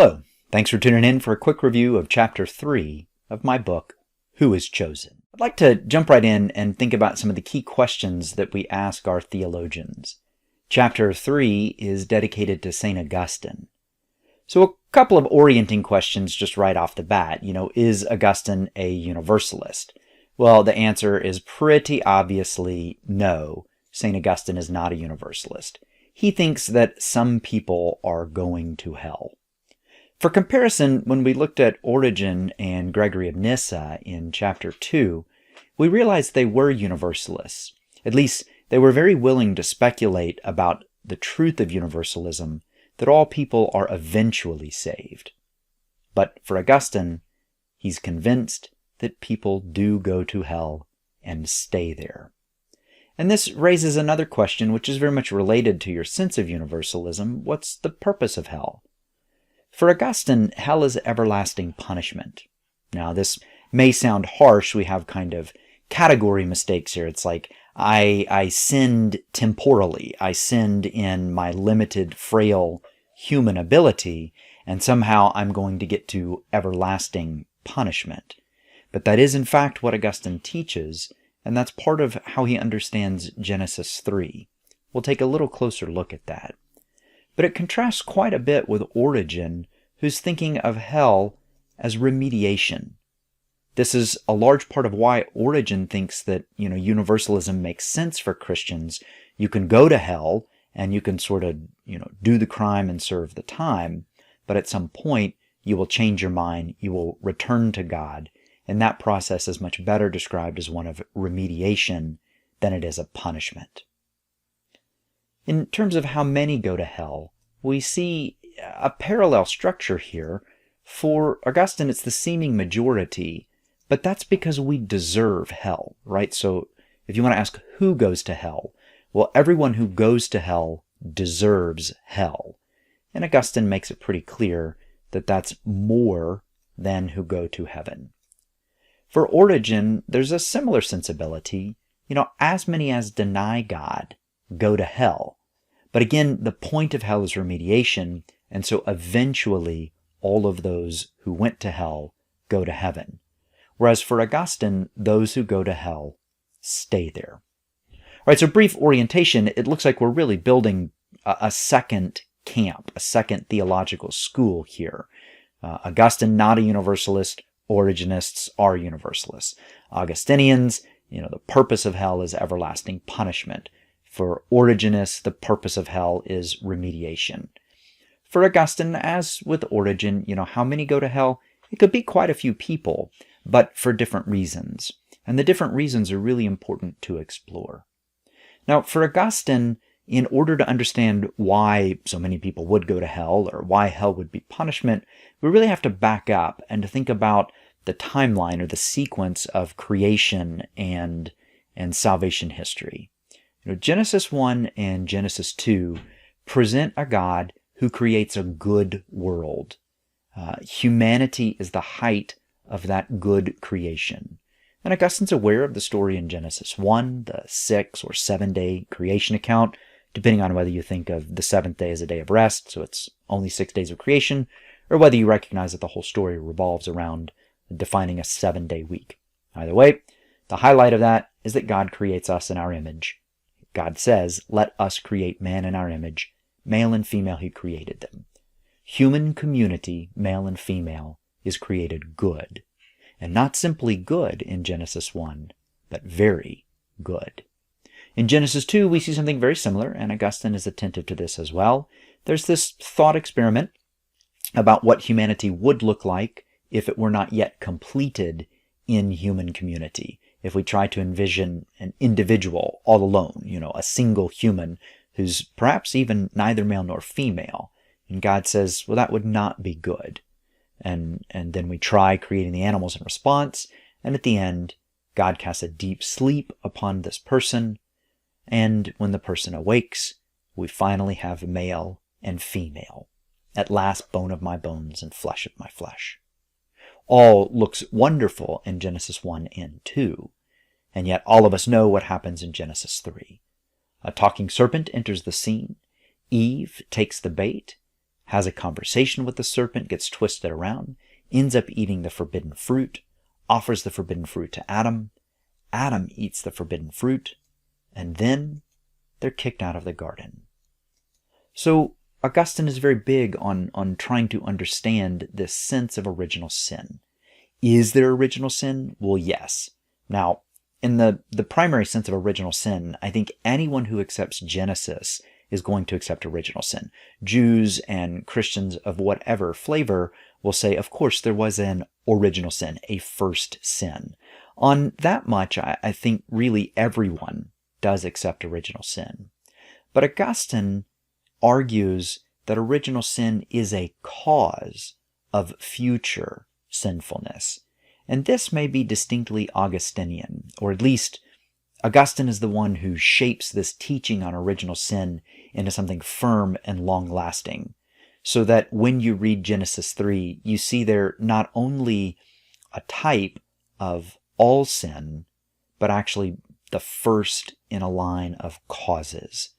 Hello, thanks for tuning in for a quick review of Chapter 3 of my book, Who is Chosen? I'd like to jump right in and think about some of the key questions that we ask our theologians. Chapter 3 is dedicated to St. Augustine. So a couple of orienting questions just right off the bat. Is Augustine a universalist? Well, the answer is pretty obviously no. St. Augustine is not a universalist. He thinks that some people are going to hell. For comparison, when we looked at Origen and Gregory of Nyssa in Chapter 2, we realized they were universalists. At least, they were very willing to speculate about the truth of universalism, that all people are eventually saved. But for Augustine, he's convinced that people do go to hell and stay there. And this raises another question which is very much related to your sense of universalism. What's the purpose of hell? For Augustine, hell is everlasting punishment. Now, this may sound harsh. We have kind of category mistakes here. It's like, I sinned temporally. I sinned in my limited, frail human ability, and somehow I'm going to get to everlasting punishment. But that is, in fact, what Augustine teaches, and that's part of how he understands Genesis 3. We'll take a little closer look at that. But it contrasts quite a bit with Origen, who's thinking of hell as remediation. This is a large part of why Origen thinks that, universalism makes sense for Christians. You can go to hell and you can sort of, do the crime and serve the time, but at some point you will change your mind, you will return to God, and that process is much better described as one of remediation than it is a punishment. In terms of how many go to hell, we see a parallel structure here. For Augustine, it's the seeming majority, but that's because we deserve hell, right? So if you want to ask who goes to hell, well, everyone who goes to hell deserves hell. And Augustine makes it pretty clear that that's more than who go to heaven. For Origen, there's a similar sensibility. As many as deny God go to hell. But again, the point of hell is remediation, and so eventually all of those who went to hell go to heaven. Whereas for Augustine, those who go to hell stay there. All right, so brief orientation. It looks like we're really building a second camp, a second theological school here. Augustine, not a universalist. Origenists are universalists. Augustinians, the purpose of hell is everlasting punishment. For Origenists, the purpose of hell is remediation. For Augustine, as with Origen, how many go to hell? It could be quite a few people, but for different reasons. And the different reasons are really important to explore. Now, for Augustine, in order to understand why so many people would go to hell, or why hell would be punishment, we really have to back up and to think about the timeline or the sequence of creation and salvation history. Genesis 1 and Genesis 2 present a God who creates a good world. Humanity is the height of that good creation. And Augustine's aware of the story in Genesis 1, the 6 or 7 day creation account, depending on whether you think of the seventh day as a day of rest, so it's only 6 days of creation, or whether you recognize that the whole story revolves around defining a 7-day week. Either way, the highlight of that is that God creates us in our image. God says, "Let us create man in our image. Male and female he created them." Human community, male and female, is created good. And not simply good in Genesis 1, but very good. In Genesis 2, we see something very similar, and Augustine is attentive to this as well. There's this thought experiment about what humanity would look like if it were not yet completed in human community. If we try to envision an individual all alone, a single human who's perhaps even neither male nor female. And God says, well, that would not be good. And then we try creating the animals in response, and at the end, God casts a deep sleep upon this person, and when the person awakes, we finally have male and female. At last, bone of my bones and flesh of my flesh. All looks wonderful in Genesis 1 and 2, and yet all of us know what happens in Genesis 3. A talking serpent enters the scene. Eve takes the bait. has a conversation with the serpent, gets twisted around, ends up eating the forbidden fruit, offers the forbidden fruit to Adam. Adam eats the forbidden fruit, and then they're kicked out of the garden. So Augustine is very big on trying to understand this sense of original sin. Is there original sin? Well, yes. Now, in the primary sense of original sin, I think anyone who accepts Genesis is going to accept original sin. Jews and Christians of whatever flavor will say, of course, there was an original sin, a first sin. On that much, I think really everyone does accept original sin. But Augustine argues that original sin is a cause of future sinfulness. And this may be distinctly Augustinian, or at least Augustine is the one who shapes this teaching on original sin into something firm and long-lasting, so that when you read Genesis 3, you see there not only a type of all sin, but actually the first in a line of causes.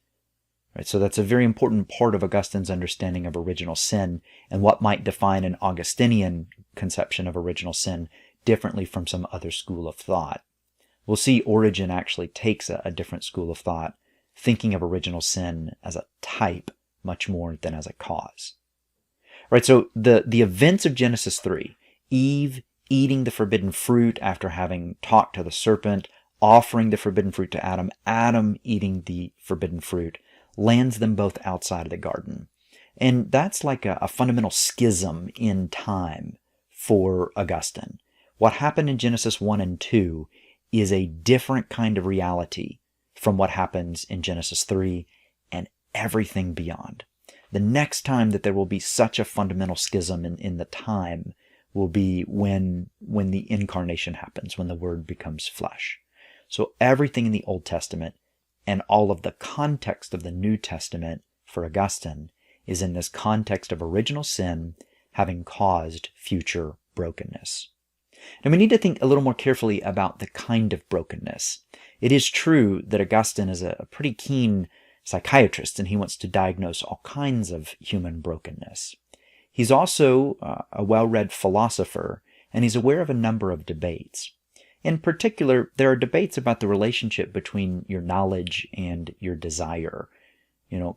Right, so that's a very important part of Augustine's understanding of original sin and what might define an Augustinian conception of original sin differently from some other school of thought. We'll see Origen actually takes a different school of thought, thinking of original sin as a type much more than as a cause. Right, so the events of Genesis 3, Eve eating the forbidden fruit after having talked to the serpent, offering the forbidden fruit to Adam, Adam eating the forbidden fruit, lands them both outside of the garden. And that's like a fundamental schism in time for Augustine. What happened in Genesis 1 and 2 is a different kind of reality from what happens in Genesis 3 and everything beyond. The next time that there will be such a fundamental schism in the time will be when the incarnation happens, when the Word becomes flesh. So everything in the Old Testament and all of the context of the New Testament for Augustine is in this context of original sin having caused future brokenness. Now we need to think a little more carefully about the kind of brokenness. It is true that Augustine is a pretty keen psychiatrist and he wants to diagnose all kinds of human brokenness. He's also a well-read philosopher and he's aware of a number of debates. In particular, there are debates about the relationship between your knowledge and your desire.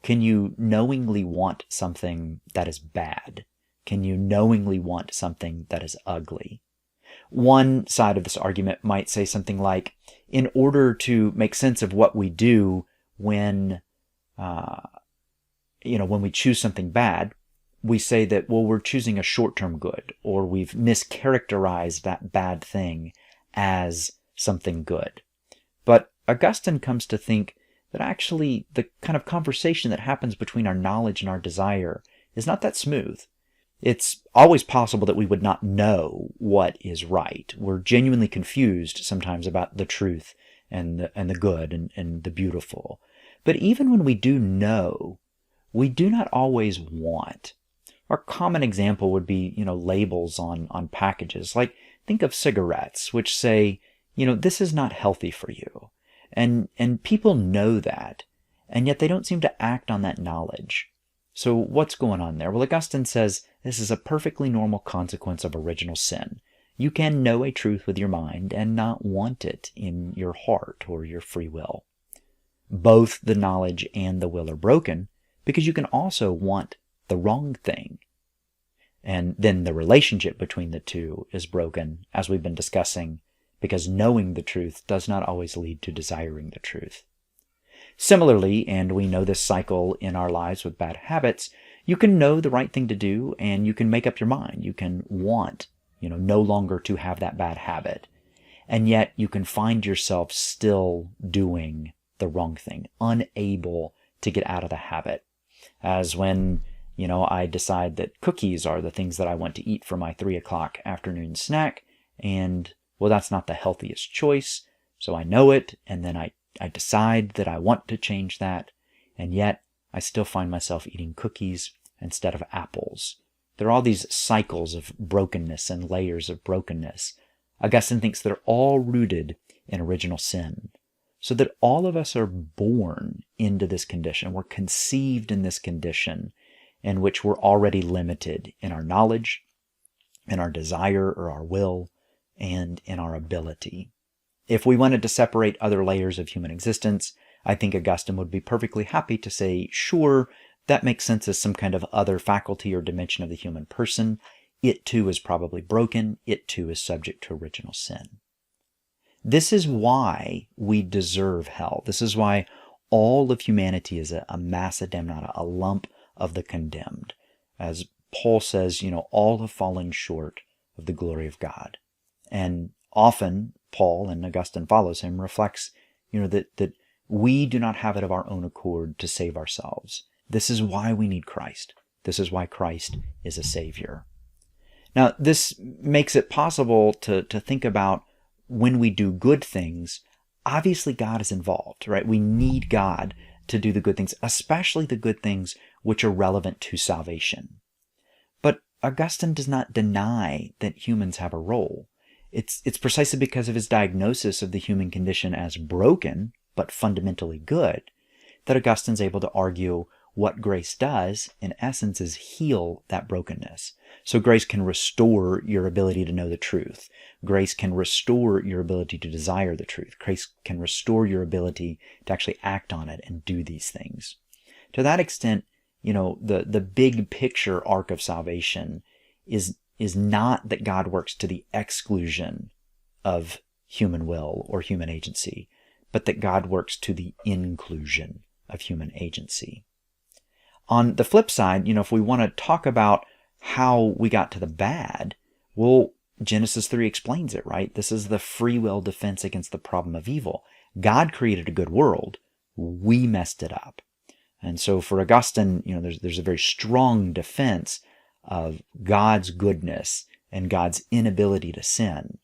Can you knowingly want something that is bad? Can you knowingly want something that is ugly? One side of this argument might say something like, in order to make sense of what we do when we choose something bad, we say that, well, we're choosing a short-term good, or we've mischaracterized that bad thing as something good. But Augustine comes to think that actually the kind of conversation that happens between our knowledge and our desire is not that smooth. It's always possible that we would not know what is right. We're genuinely confused sometimes about the truth and the good and the beautiful. But even when we do know, we do not always want. Our common example would be, labels on packages. Like, think of cigarettes, which say, this is not healthy for you. And people know that, and yet they don't seem to act on that knowledge. So what's going on there? Well, Augustine says this is a perfectly normal consequence of original sin. You can know a truth with your mind and not want it in your heart or your free will. Both the knowledge and the will are broken because you can also want the wrong thing. And then the relationship between the two is broken, as we've been discussing, because knowing the truth does not always lead to desiring the truth. Similarly, and we know this cycle in our lives with bad habits, you can know the right thing to do and you can make up your mind. You can want, no longer to have that bad habit. And yet you can find yourself still doing the wrong thing, unable to get out of the habit. As when, I decide that cookies are the things that I want to eat for my 3 o'clock afternoon snack. And, well, that's not the healthiest choice. So I know it. And then I decide that I want to change that. And yet I still find myself eating cookies instead of apples. There are all these cycles of brokenness and layers of brokenness. Augustine thinks they're all rooted in original sin. So that all of us are born into this condition. We're conceived in this condition. in which we're already limited in our knowledge, in our desire or our will, and in our ability. If we wanted to separate other layers of human existence, I think Augustine would be perfectly happy to say, sure, that makes sense as some kind of other faculty or dimension of the human person. It too is probably broken. It too is subject to original sin. This is why we deserve hell. This is why all of humanity is a massa damnata, a lump of the condemned. As Paul says, all have fallen short of the glory of God. And often Paul, and Augustine follows him, reflects, that we do not have it of our own accord to save ourselves. This is why we need Christ. This is why Christ is a Savior. Now, this makes it possible to think about when we do good things, obviously God is involved, right? We need God to do the good things, especially the good things which are relevant to salvation. But Augustine does not deny that humans have a role. It's precisely because of his diagnosis of the human condition as broken, but fundamentally good, that Augustine's able to argue what grace does, in essence, is heal that brokenness. So grace can restore your ability to know the truth. Grace can restore your ability to desire the truth. Grace can restore your ability to actually act on it and do these things. To that extent, the big picture arc of salvation is not that God works to the exclusion of human will or human agency, but that God works to the inclusion of human agency. On the flip side, if we want to talk about how we got to the bad, well, Genesis 3 explains it, right? This is the free will defense against the problem of evil. God created a good world. We messed it up. And so for Augustine, there's a very strong defense of God's goodness and God's inability to sin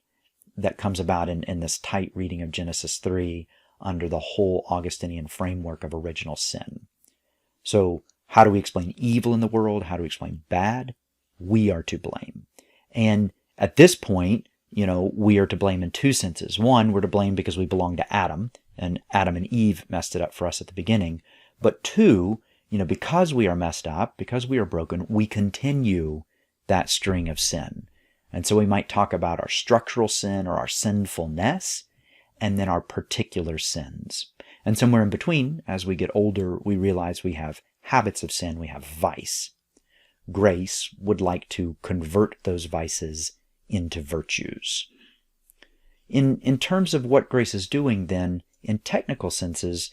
that comes about in this tight reading of Genesis 3 under the whole Augustinian framework of original sin. So how do we explain evil in the world? How do we explain bad? We are to blame. And at this point, we are to blame in two senses. One, we're to blame because we belong to Adam, and Adam and Eve messed it up for us at the beginning. But two, because we are messed up, because we are broken, we continue that string of sin. And so we might talk about our structural sin or our sinfulness, and then our particular sins. And somewhere in between, as we get older, we realize we have habits of sin, we have vice. Grace would like to convert those vices into virtues. In terms of what grace is doing then, in technical senses,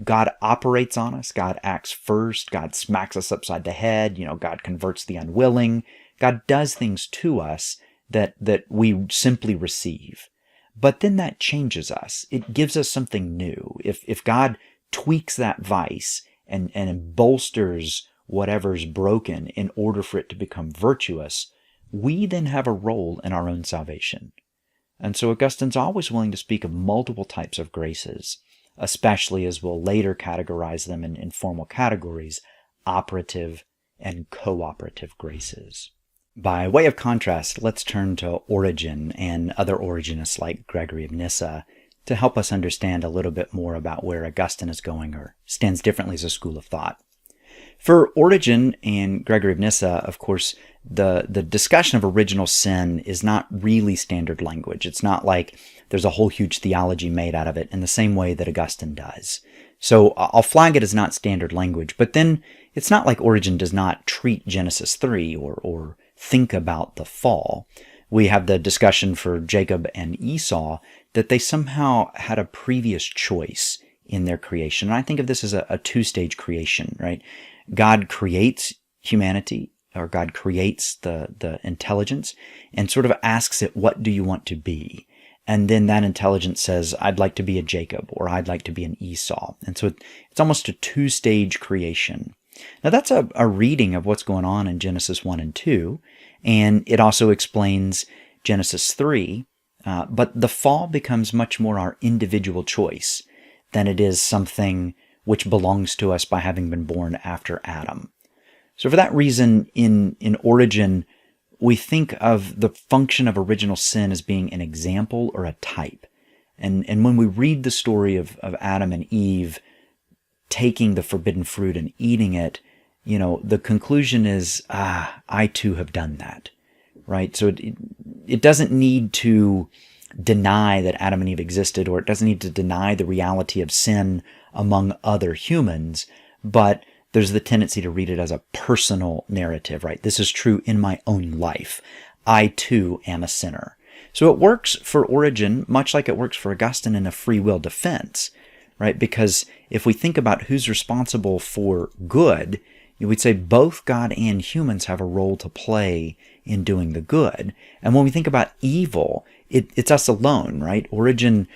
God operates on us, God acts first, God smacks us upside the head, God converts the unwilling, God does things to us that we simply receive. But then that changes us. It gives us something new. If God tweaks that vice and bolsters whatever's broken in order for it to become virtuous, we then have a role in our own salvation. And so Augustine's always willing to speak of multiple types of graces, especially as we'll later categorize them in formal categories, operative and cooperative graces. By way of contrast, let's turn to Origen and other Origenists like Gregory of Nyssa to help us understand a little bit more about where Augustine is going or stands differently as a school of thought. For Origen and Gregory of Nyssa, of course, the discussion of original sin is not really standard language. It's not like there's a whole huge theology made out of it in the same way that Augustine does. So I'll flag it as not standard language, but then it's not like Origen does not treat Genesis 3 or think about the fall. We have the discussion for Jacob and Esau that they somehow had a previous choice in their creation. And I think of this as a two-stage creation, right? God creates humanity, or God creates the intelligence and sort of asks it, what do you want to be? And then that intelligence says, I'd like to be a Jacob, or I'd like to be an Esau. And so it's almost a two-stage creation. Now that's a reading of what's going on in Genesis 1 and 2, and it also explains Genesis 3, but the fall becomes much more our individual choice than it is something which belongs to us by having been born after Adam. So for that reason, in Origen, we think of the function of original sin as being an example or a type. And when we read the story of Adam and Eve taking the forbidden fruit and eating it, the conclusion is, I too have done that, right? So it doesn't need to deny that Adam and Eve existed, or it doesn't need to deny the reality of sin among other humans, but there's the tendency to read it as a personal narrative, right? This is true in my own life. I too am a sinner. So it works for Origen, much like it works for Augustine in a free will defense, right? Because if we think about who's responsible for good, we'd say both God and humans have a role to play in doing the good. And when we think about evil, it's us alone, right? Origen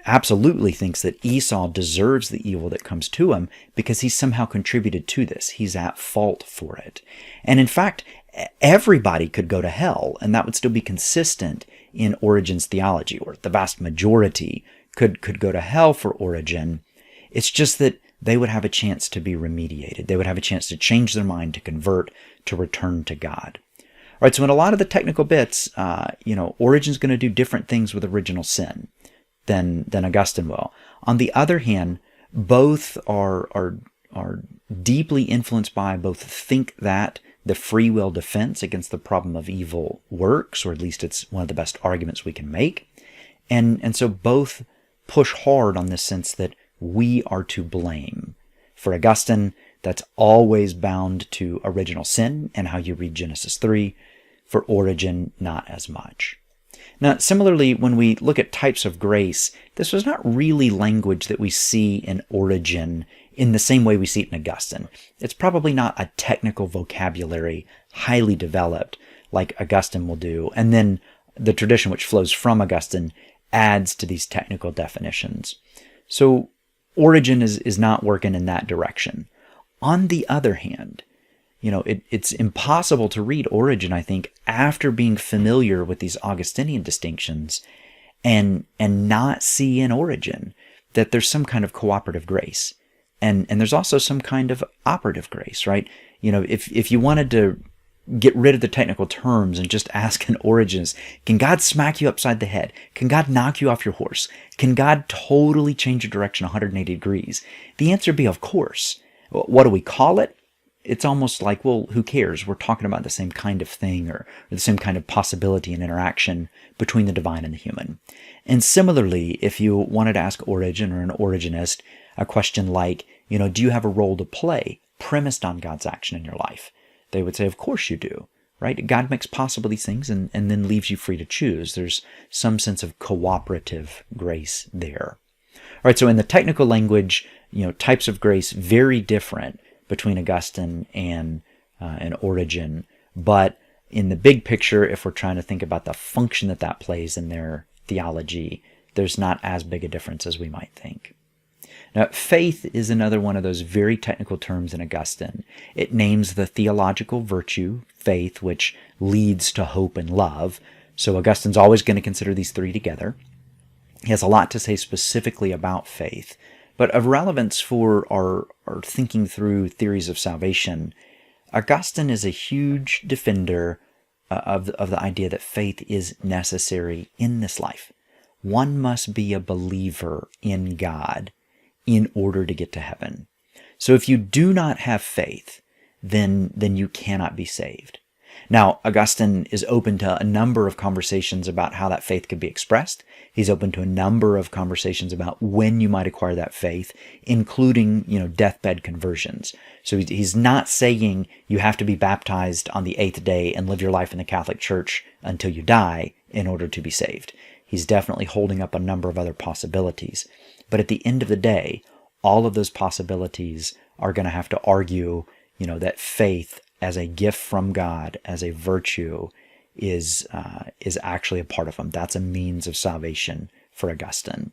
absolutely thinks that Esau deserves the evil that comes to him because he somehow contributed to this. He's at fault for it. And in fact, everybody could go to hell, and that would still be consistent in Origen's theology, or the vast majority could go to hell for Origen. It's just that they would have a chance to be remediated. They would have a chance to change their mind, to convert, to return to God. All right, so in a lot of the technical bits, Origen's going to do different things with original sin than Augustine will. On the other hand, both are deeply influenced by, both think that the free will defense against the problem of evil works, or at least it's one of the best arguments we can make. And so both push hard on this sense that we are to blame. For Augustine, that's always bound to original sin and how you read Genesis 3. For Origen, not as much. Now, similarly, when we look at types of grace, this was not really language that we see in Origen in the same way we see it in Augustine. It's probably not a technical vocabulary, highly developed, like Augustine will do. And then the tradition which flows from Augustine adds to these technical definitions. So Origen is not working in that direction. On the other hand, it's impossible to read Origen, I think, after being familiar with these Augustinian distinctions and not see in Origen that there's some kind of cooperative grace. And there's also some kind of operative grace, right? If you wanted to get rid of the technical terms and just ask an Origenist, can God smack you upside the head? Can God knock you off your horse? Can God totally change your direction 180 degrees? The answer would be, of course. What do we call it? It's almost like, well, who cares? We're talking about the same kind of thing, or the same kind of possibility and interaction between the divine and the human. And similarly, if you wanted to ask Origen or an Origenist a question like, do you have a role to play premised on God's action in your life? They would say, of course you do, right? God makes possible these things and then leaves you free to choose. There's some sense of cooperative grace there. All right, so in the technical language, types of grace very different between Augustine and Origen, but in the big picture, if we're trying to think about the function that plays in their theology, there's not as big a difference as we might think. Now, faith is another one of those very technical terms in Augustine. It names the theological virtue, faith, which leads to hope and love. So Augustine's always going to consider these three together. He has a lot to say specifically about faith, but of relevance for our thinking through theories of salvation, Augustine is a huge defender of the idea that faith is necessary in this life. One must be a believer in God in order to get to heaven. So if you do not have faith, then you cannot be saved. Now, Augustine is open to a number of conversations about how that faith could be expressed. He's open to a number of conversations about when you might acquire that faith, including, deathbed conversions. So he's not saying you have to be baptized on the 8th day and live your life in the Catholic Church until you die in order to be saved. He's definitely holding up a number of other possibilities. But at the end of the day, all of those possibilities are going to have to argue, that faith as a gift from God, as a virtue, is actually a part of them. That's a means of salvation for Augustine.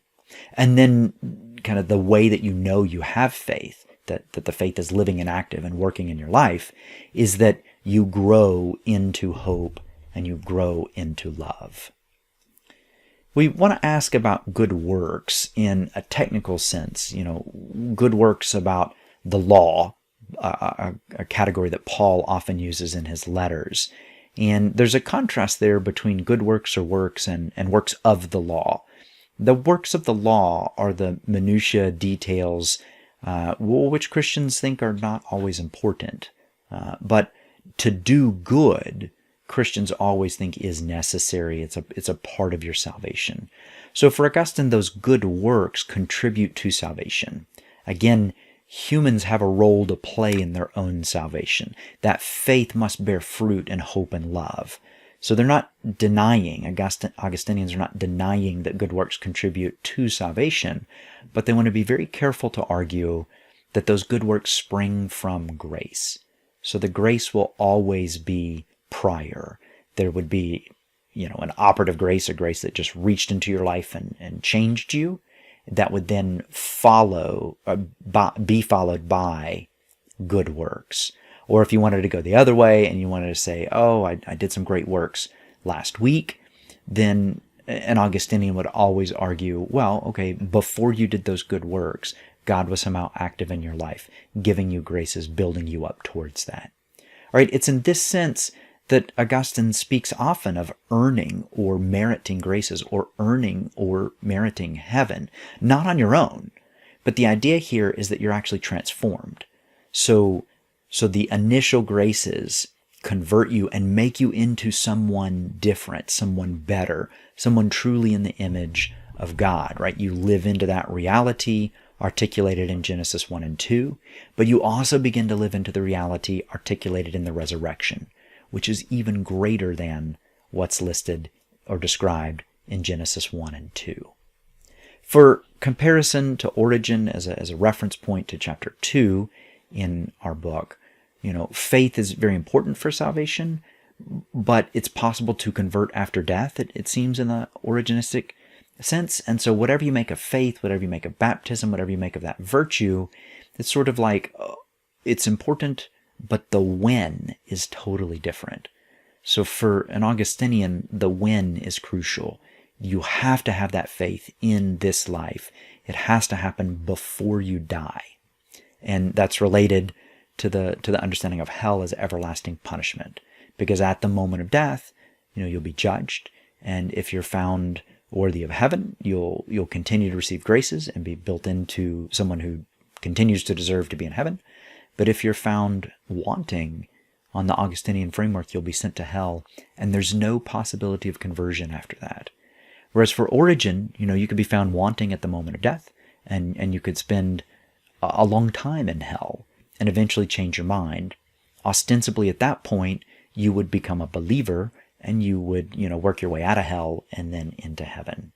And then kind of the way that you have faith, that the faith is living and active and working in your life, is that you grow into hope and you grow into love. We want to ask about good works in a technical sense, good works about the law, a category that Paul often uses in his letters. And there's a contrast there between good works or works and works of the law. The works of the law are the minutiae details which Christians think are not always important. But to do good, Christians always think is necessary. It's a part of your salvation. So for Augustine, those good works contribute to salvation. Again, humans have a role to play in their own salvation. That faith must bear fruit in hope and love. So they're not denying, Augustinians are not denying that good works contribute to salvation, but they want to be very careful to argue that those good works spring from grace. So the grace will always be prior. There would be, an operative grace, a grace that just reached into your life and changed you, that would then be followed by good works. Or if you wanted to go the other way and you wanted to say, oh, I did some great works last week, then an Augustinian would always argue, well, okay, before you did those good works, God was somehow active in your life, giving you graces, building you up towards that. All right, it's in this sense that Augustine speaks often of earning or meriting graces, or earning or meriting heaven, not on your own. But the idea here is that you're actually transformed. So the initial graces convert you and make you into someone different, someone better, someone truly in the image of God, right? You live into that reality articulated in Genesis 1 and 2, but you also begin to live into the reality articulated in the resurrection, which is even greater than what's listed or described in Genesis 1 and 2. For comparison to Origen as a reference point to chapter 2 in our book, faith is very important for salvation, but it's possible to convert after death, it seems, in the Origenistic sense. And so whatever you make of faith, whatever you make of baptism, whatever you make of that virtue, it's sort of like, it's important, but the when is totally different. So for an Augustinian, the when is crucial. You have to have that faith in this life. It has to happen before you die. And that's related to the understanding of hell as everlasting punishment. Because at the moment of death, you'll be judged. And if you're found worthy of heaven, you'll continue to receive graces and be built into someone who continues to deserve to be in heaven. But if you're found wanting on the Augustinian framework, you'll be sent to hell, and there's no possibility of conversion after that. Whereas for Origen, you could be found wanting at the moment of death, and you could spend a long time in hell and eventually change your mind. Ostensibly at that point, you would become a believer, and you would, work your way out of hell and then into heaven.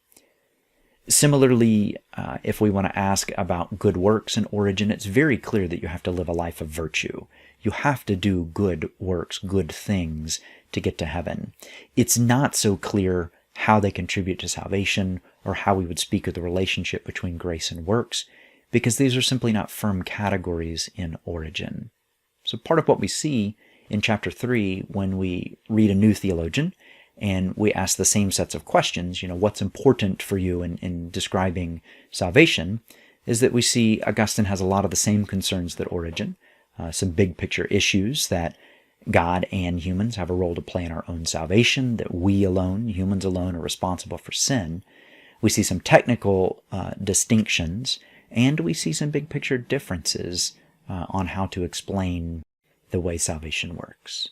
Similarly, if we want to ask about good works in Origen, it's very clear that you have to live a life of virtue. You have to do good works, good things to get to heaven. It's not so clear how they contribute to salvation or how we would speak of the relationship between grace and works, because these are simply not firm categories in Origen. So part of what we see in chapter 3 when we read a new theologian and we ask the same sets of questions, what's important for you in describing salvation, is that we see Augustine has a lot of the same concerns that Origen, some big picture issues that God and humans have a role to play in our own salvation, that we alone, humans alone, are responsible for sin. We see some technical distinctions, and we see some big picture differences on how to explain the way salvation works.